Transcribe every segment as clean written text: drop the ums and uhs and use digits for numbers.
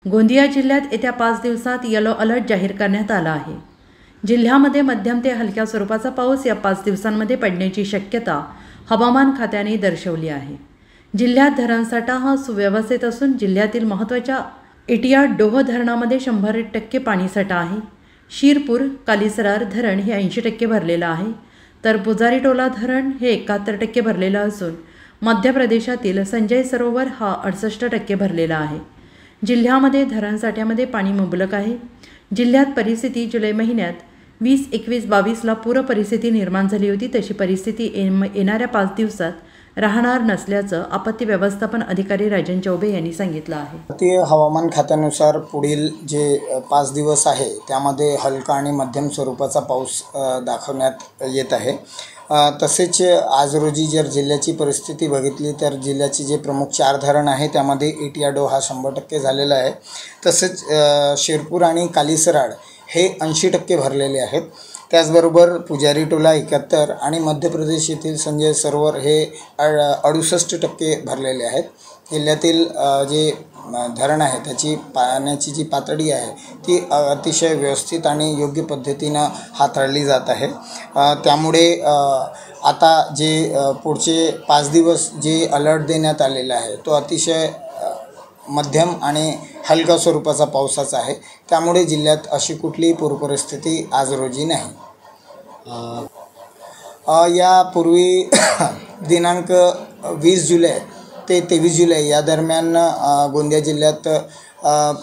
गोंदिया जिल्ह्यात येत्या 5 दिवसात येलो अलर्ट जाहीर करण्यात आला आहे। जिल्ह्यामध्ये मध्यम ते हलक्या स्वरूपाचा पाऊस या 5 दिवसांमध्ये पडण्याची शक्यता हवामान खात्याने दर्शवली आहे। जिल्ह्यात धरणसाठा हा सुव्यवस्थित असून जिल्ह्यातील महत्त्वाच्या एटिया-डोह धरणामध्ये 100% पाणीसाठा आहे। शिरपूर कालीसरार धरण हे 80% भरलेलं आहे, तर पुजारीटोला धरण हे 71% भरलेलं असून मध्य प्रदेशातील संजय सरोवर हा 68% भरलेला आहे। जिल्ह्यामध्ये धरणसाठ्यामध्ये पाणी मुबलक आहे। जिल्ह्यात परिस्थिती जुलै महिन्यात 20, 21, 22ला पूर परिस्थिती निर्माण झाली होती, तशी परिस्थिती येणाऱ्या 5 दिवसात राहणार नसल्याचं आपत्ती व्यवस्थापन अधिकारी राजन चौबे यांनी सांगितलं आहे। भारतीय हवामान खात्यानुसार पुढील जे 5 दिवस आहे त्यामध्ये हलका आणि मध्यम स्वरूपाचा पाऊस दाखवण्यात येत आहे। तसेच आज रोजी जर जिल्ह्याची परिस्थिती बघितली तर जिल्ह्याचे जे प्रमुख 4 धरण आहे त्यामध्ये एटिया-डोह हा 100% झालेला आहे। तसेच शिरपूर आणि कालीसराड हे 80% भरलेले आहेत। त्याचबरोबर पुजारीटोला 71 आणि मध्य प्रदेश येथील संजय सरोवर हे 68% भरलेले आहेत। जिल्ह्यातील जे धरण आहे त्याची पाण्याची जी पातळी आहे ती अतिशय व्यवस्थित आणि योग्य पद्धतीनं हाताळली जात आहे। त्यामुळे आता जे पुढचे 5 दिवस जे अलर्ट देण्यात आलेला आहे तो अतिशय मध्यम आणि हलका स्वरूपाचा पावसाचा आहे। त्यामुळे जिल्ह्यात अशी कुठलीही पूरपरिस्थिती आज रोजी नाही। यापूर्वी दिनांक 20 जुलै ते 23 जुलै या दरम्यान गोंदिया जिल्ह्यात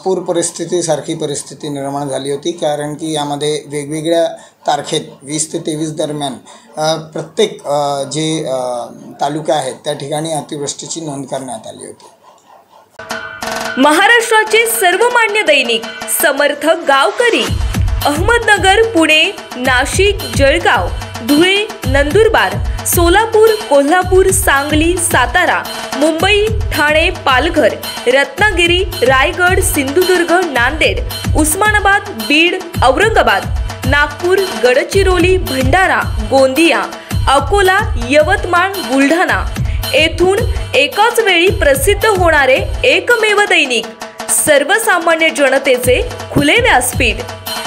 पूर परिस्थितीसारखी परिस्थिती निर्माण झाली होती, कारण की यामध्ये वेगवेगळ्या तारखेत 20 ते 23 दरम्यान प्रत्येक जे तालुका आहेत त्या ठिकाणी अतिवृष्टीची नोंद करण्यात आली होती। महाराष्ट्राचे सर्वमान्य दैनिक समर्थ गावकरी अहमदनगर, पुणे, नाशिक, जळगाव, धुळे, नंदुरबार, सोलापूर, कोल्हापूर, सांगली, सातारा, मुंबई, ठाणे, पालघर, रत्नागिरी, रायगड, सिंधुदुर्ग, नांदेड, उस्मानाबाद, बीड, औरंगाबाद, नागपूर, गडचिरोली, भंडारा, गोंदिया, अकोला, यवतमाळ, बुलढाणा येथून एकाच वेळी प्रसिद्ध होणारे एकमेव दैनिक, सर्वसामान्य जनतेचे खुले व्यासपीठ।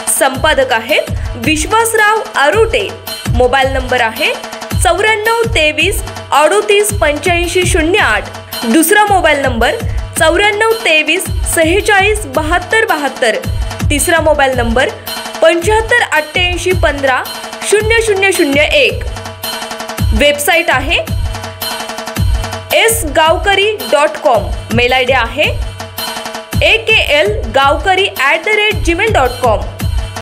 संपादक आहेत विश्वासराव आरोटे। मोबाईल नंबर आहे 94 23 38 85 08। दुसरा मोबाईल नंबर 94 23 46 72 72। तिसरा मोबाईल नंबर 75 88 15 0001। वेबसाईट आहे sgavkari.com। मेल आयडी आहे aklgavkari@gmail.com।